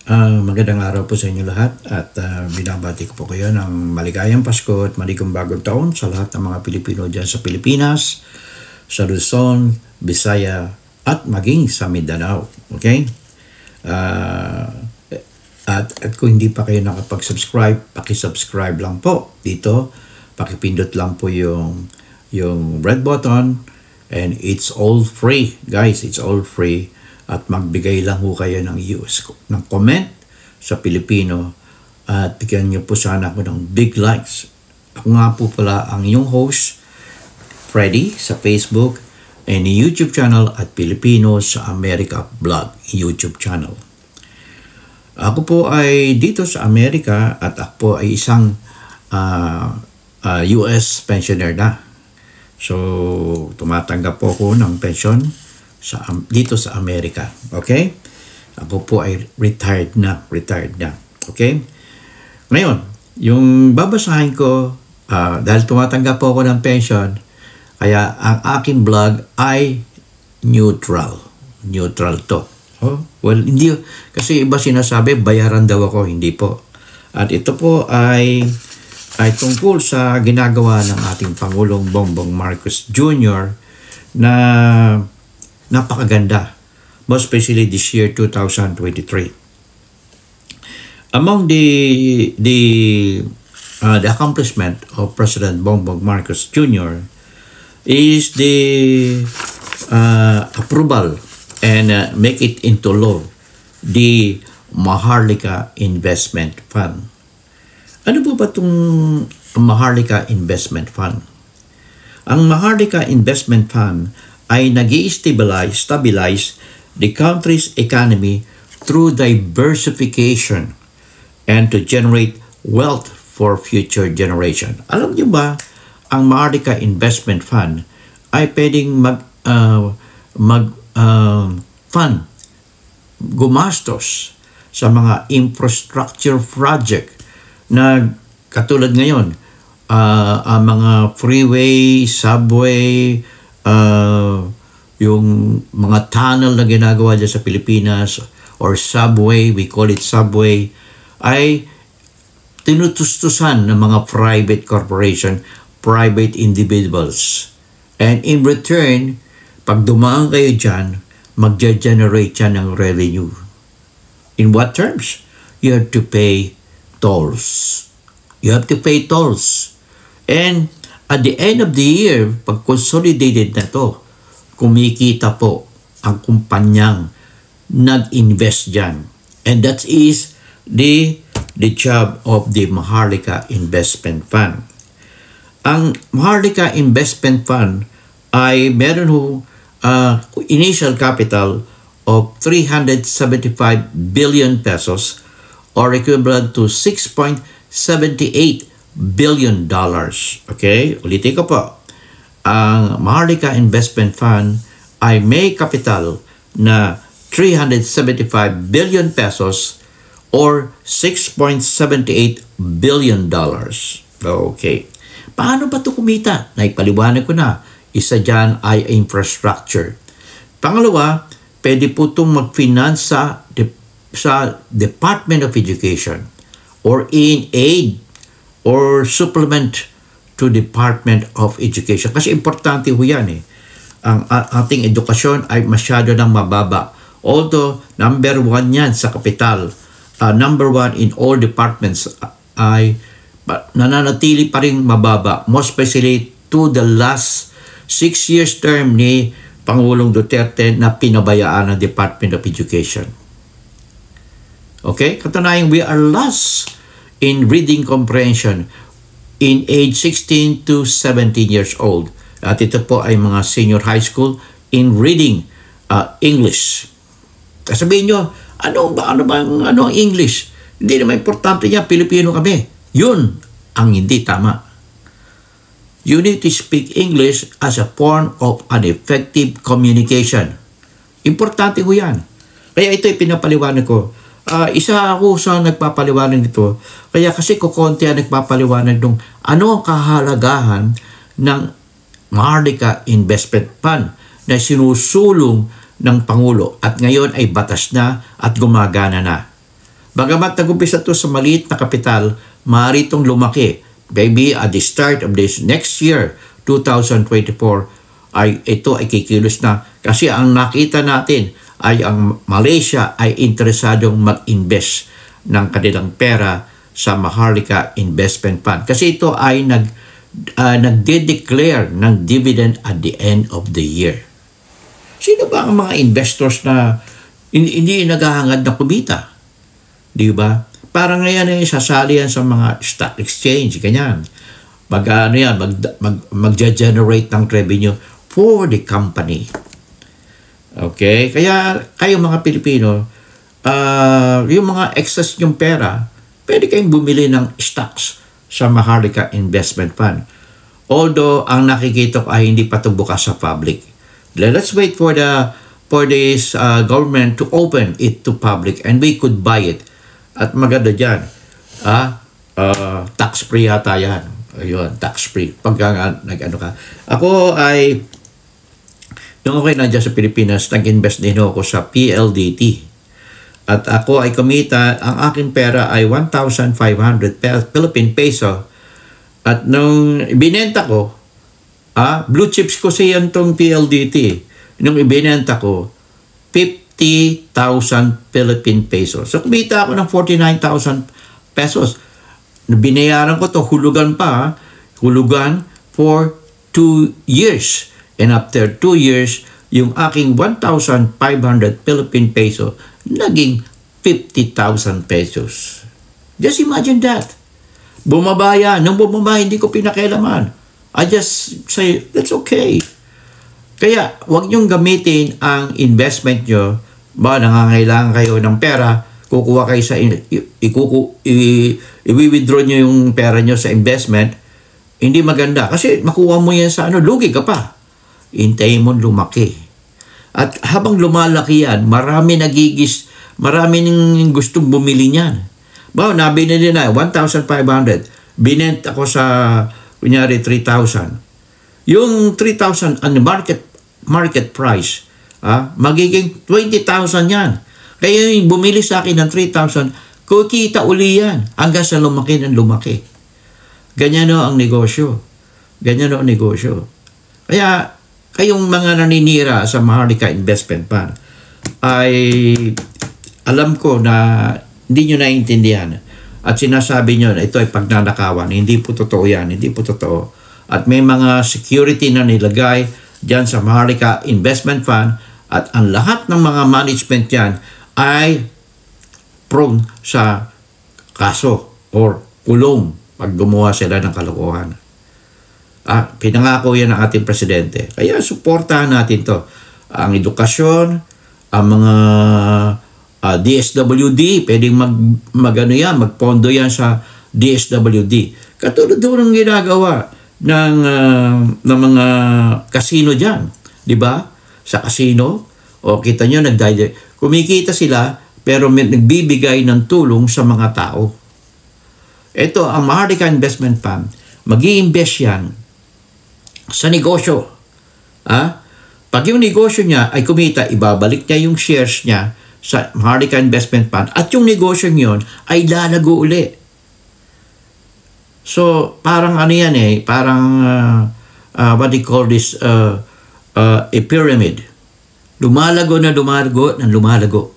Magandang araw po sa inyo lahat at binabati ko po kayo ng maligayang Pasko at maligong bagong taon sa lahat ng mga Pilipino dyan sa Pilipinas, sa Luzon, Visaya at maging sa Mindanao. Okay? At kung hindi pa kayo nakapag-subscribe, paki-subscribe lang po dito. Pakipindot lang po yung red button and it's all free. Guys, it's all free. At magbigay lang po kayo ng comment sa Pilipino at bigyan niyo po sana ako ng big likes. Ako nga po pala ang inyong host, Freddy, sa Facebook and YouTube channel at Pilipino sa America Vlog YouTube channel. Ako po ay dito sa Amerika at ako po ay isang US pensioner na. So, tumatanggap po ako ng pension dito sa Amerika. Okay? Ako po ay retired na. Okay? Ngayon, yung babasahin ko, dahil tumatanggap po ako ng pension, kaya ang aking vlog ay neutral. Neutral to. Oh, well, hindi. Kasi iba sinasabi, bayaran daw ako. Hindi po. At ito po ay tungkol sa ginagawa ng ating Pangulong Bongbong Marcos Jr. na napakaganda, most especially this year 2023. Among the accomplishment of President Bongbong Marcos Jr. is the approval and make it into law the Maharlika Investment Fund. Ano po ba itong Maharlika Investment Fund? Ang Maharlika Investment Fund ay nag-i-stabilize the country's economy through diversification and to generate wealth for future generation. Alam niyo ba, ang Maharlika Investment Fund ay pwedeng gumastos sa mga infrastructure project na katulad ngayon, ang mga freeway, subway, yung mga tunnel na ginagawa dyan sa Pilipinas or subway, we call it subway, ay tinutustusan ng mga private corporation, private individuals. And in return, pag dumaan kayo dyan, magja-generate yan ng revenue. In what terms? You have to pay tolls. You have to pay tolls. And at the end of the year, pag consolidated na to, kumikita po ang kumpanyang nag-invest dyan. And that is the job of the Maharlika Investment Fund. Ang Maharlika Investment Fund ay meron initial capital of 375 billion pesos or equivalent to 6.78 billion dollars. Okay? Ulitin ko po. Ang Maharlika Investment Fund ay may kapital na 375 billion pesos or 6.78 billion dollars. Okay. Paano ba ito kumita? Naipaliwanag ko na. Isa dyan ay infrastructure. Pangalawa, pwede po itong mag-finance sa Department of Education or in aid or supplement to Department of Education. Kasi importante ho yan eh. Ang ating edukasyon ay masyado nang mababa. Although, number 1 yan sa kapital. Number 1 in all departments ay nananatili pa rin mababa. Most especially to the last 6 years term ni Pangulong Duterte na pinabayaan ng Department of Education. Okay? Katunayan, we are last in reading comprehension in age 16 to 17 years old. At ito po ay mga senior high school in reading English. Sabihin nyo, ano ang English? Hindi naman importante niya, Pilipino kami. Yun ang hindi tama. You need to speak English as a form of an effective communication. Importante ko yan. Kaya ito ay pinapaliwanag ko. Isa ako sa nagpapaliwanag nito. Kaya kasi kukonti ang nagpapaliwanag nung ano ang kahalagahan ng Maharlika Investment Fund na sinusulong ng Pangulo at ngayon ay batas na at gumagana na. Bagamat nag-umpisa ito sa maliit na kapital, maaari itong lumaki. Maybe at the start of this next year, 2024, ito ay kikilos na. Kasi ang nakita natin ay ang Malaysia ay interesadong mag-invest ng kanilang pera sa Maharlika Investment Fund. Kasi ito ay nagde-declare ng dividend at the end of the year. Sino ba ang mga investors na hindi naghahangad na kumita? Di ba? Parang ngayon ay sasali yan sa mga stock exchange, ganyan. Mag-generate ng revenue for the company. Okay? Kaya kayo mga Pilipino, yung mga excess yung pera, pwede kayong bumili ng stocks sa Maharlika Investment Fund. Although, ang nakikita ko ay hindi pa ito bukas sa public. Let's wait for this government to open it to public and we could buy it. At maganda dyan, tax-free yata yan. Ayun, tax-free. Pag nag-ano ka. Ako ay, nung ako'y nandiyan sa Pilipinas, nag-invest din ako sa PLDT. At ako ay kumita, ang aking pera ay 1,500 Philippine peso. At nung ibinenta ko, blue chips ko siya itong PLDT. Nung ibinenta ko, 50,000 Philippine pesos. So kumita ako ng 49,000 pesos. Binayaran ko to hulugan pa, hulugan for 2 years. And after 2 years, yung aking 1,500 Philippine peso naging 50,000 pesos. Just imagine that. Bumaba yan. Nung bumaba, hindi ko pinakialaman. I just say, that's okay. Kaya, huwag niyong gamitin ang investment nyo. Ba, nangangailangan kayo ng pera, kukuha kayo sa, i-withdraw nyo yung pera nyo sa investment, hindi maganda. Kasi makuha mo yan sa lugi ka pa. Hintayin mo lumaki. At habang lumalaki yan, marami nang gustong bumili niyan. Ba, nabili nila 1,500. Binenta ko sa, kunyari, 3,000. Yung 3,000 ang market price, magiging 20,000 yan. Kaya yung bumili sa akin ng 3,000, kukita uli yan hanggang sa lumaki ng lumaki. Ganyan o ang negosyo. Ganyan o ang negosyo. Kaya kayong mga naninira sa Maharlika Investment Fund ay alam ko na hindi nyo naiintindihan. At sinasabi nyo na ito ay pagnanakawan. Hindi po totoo yan. Hindi po totoo. At may mga security na nilagay dyan sa Maharlika Investment Fund at ang lahat ng mga management yan ay prone sa kaso or kulong pag gumawa sila ng kalokohan. Pinangako yan ng ating presidente. Kaya suportahan natin to. Ang edukasyon, ang mga DSWD, pwedeng magpondo yan sa DSWD. Katulad doon ang ginagawa ng mga casino dyan. Diba? Sa casino, kita nyo, kumikita sila, pero nagbibigay ng tulong sa mga tao. Ito, ang Maharlika Investment Fund, mag-i-invest yan sa negosyo. Pag yung negosyo niya ay kumita, ibabalik niya yung shares niya sa Maharlika Investment Fund at yung negosyo niyon ay lalago uli. So, parang ano yan parang what do you call this, a pyramid. Lumalago na lumalago.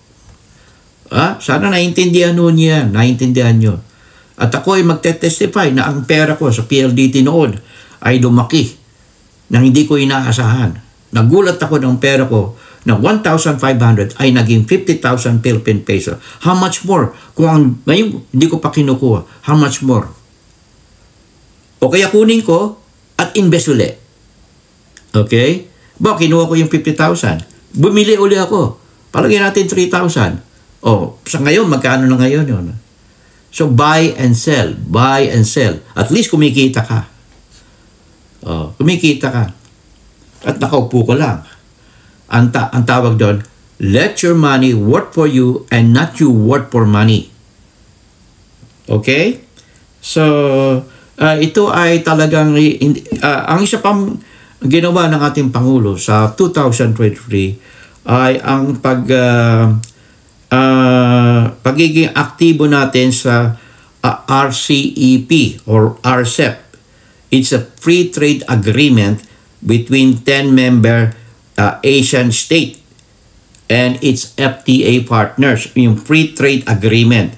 Sana naintindihan nyo yan, naintindihan nyo. At ako ay magte-testify na ang pera ko sa PLDT noon ay lumaki nang hindi ko inaasahan. Nagulat ako ng pera ko na 1,500 ay naging 50,000 Philippine peso. How much more? Kung ngayon hindi ko pa kinukuha, how much more? O kaya kunin ko at invest ulit. Okay? Kinuha ko yung 50,000. Bumili uli ako. Palagyan natin 3,000. Sa ngayon, magkano na ngayon yun? So, buy and sell. Buy and sell. At least kumikita ka. Kumikita ka. At nakaupo ko lang. Ang tawag doon, let your money work for you and not you work for money. Okay? So, ito ay talagang, ang isa pang ginawa ng ating Pangulo sa 2023 ay ang pagiging aktibo natin sa RCEP or RCEP. It's a free trade agreement between 10 member Asian state and its FTA partners, yung free trade agreement.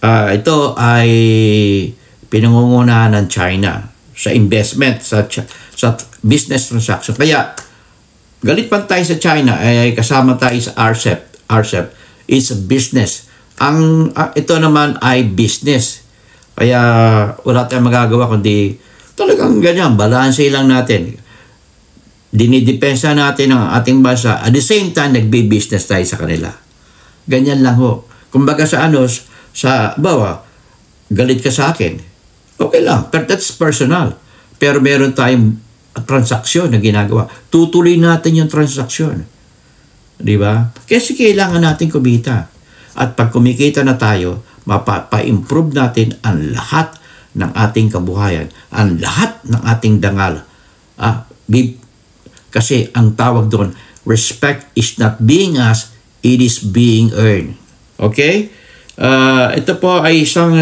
Ito ay pinangungunahan ng China sa investment, sa business transaction. Kaya galit pa tayo sa China, ay kasama tayo sa RCEP. RCEP is a business. Ito naman ay business. Kaya wala tayong magagawa kundi talagang ganyan, balanse lang natin. Dinidepensa natin ang ating bansa. At the same time, nagbe-business tayo sa kanila. Ganyan lang ho. Kumbaga bawa, galit ka sa akin. Okay lang, but that's personal. Pero meron tayong transaksyon na ginagawa. Tutuloy natin yung transaksyon. Di ba? Kasi kailangan natin kumita. At pag kumikita na tayo, mapa-improve natin ang lahat ng ating kabuhayan, ang lahat ng ating dangal. Kasi ang tawag doon, respect is not being asked, it is being earned. Okay? Ito po ay isang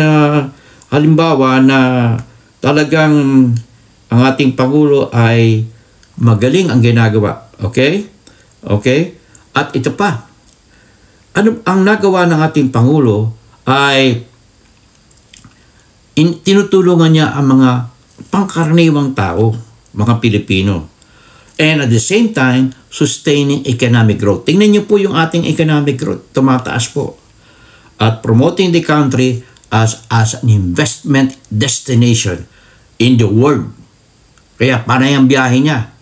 halimbawa na talagang ang ating Pangulo ay magaling ang ginagawa. Okay? Okay? At ito pa, ang nagawa ng ating Pangulo ay tinutulungan niya ang mga pangkaraniwang tao, mga Pilipino. And at the same time, sustaining economic growth. Tingnan niyo po yung ating economic growth. Tumataas po. At promoting the country as an investment destination in the world. Kaya panay ang biyahe niya.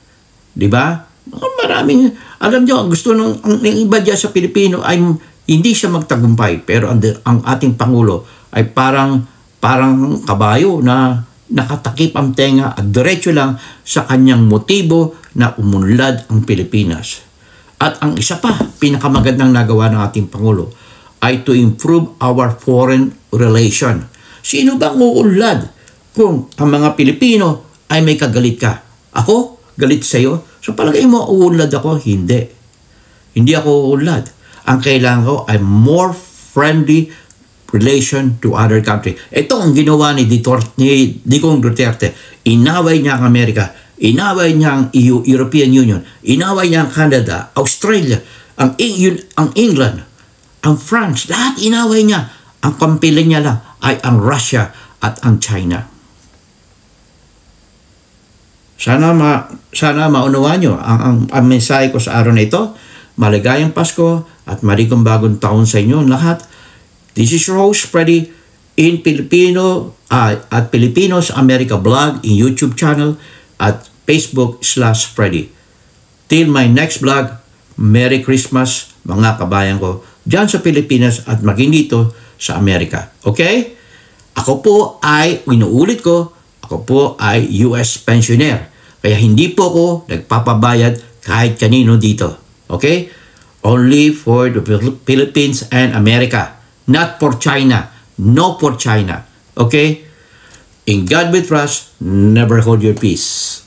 Di ba? Maraming, alam niyo, gusto ng iba dyan sa Pilipino ay hindi siya magtagumpay. Pero ang ating Pangulo ay parang kabayo na nakatakip ang tenga at diretso lang sa kanyang motibo na umunlad ang Pilipinas. At ang isa pa, pinakamagandang nagawa ng ating Pangulo ay to improve our foreign relation. Sino bang uunlad kung ang mga Pilipino ay may kagalit ka? Ako? Galit sa'yo? So palagay mo, uunlad ako? Hindi. Hindi ako uunlad. Ang kailangan ko ay more friendly relation to other country. Ito ang ginawa ni Digong Duterte. Inaway niya ang Amerika, inaway niya ang European Union, inaway niya ang Canada, Australia, ang England, ang France, lahat inaway niya. Ang kampiling niya lang ay ang Russia at ang China. Sana maunawaan nyo ang mensahe ko sa araw na ito. Maligayang Pasko at maligayang bagong taon sa inyo lahat. This is your host, Freddy, in Filipino at Filipinos America Blog in YouTube channel at Facebook/Freddy. Till my next vlog, Merry Christmas mga kabayan ko dyan sa Pilipinas at maging dito sa Amerika. Okay? Ako po ay, inuulit ko, ako po ay US pensioner. Kaya hindi po ako nagpapabayad kahit kanino dito. Okay? Only for the Philippines and America. Not for China. No for China. Okay? In God we trust, never hold your peace.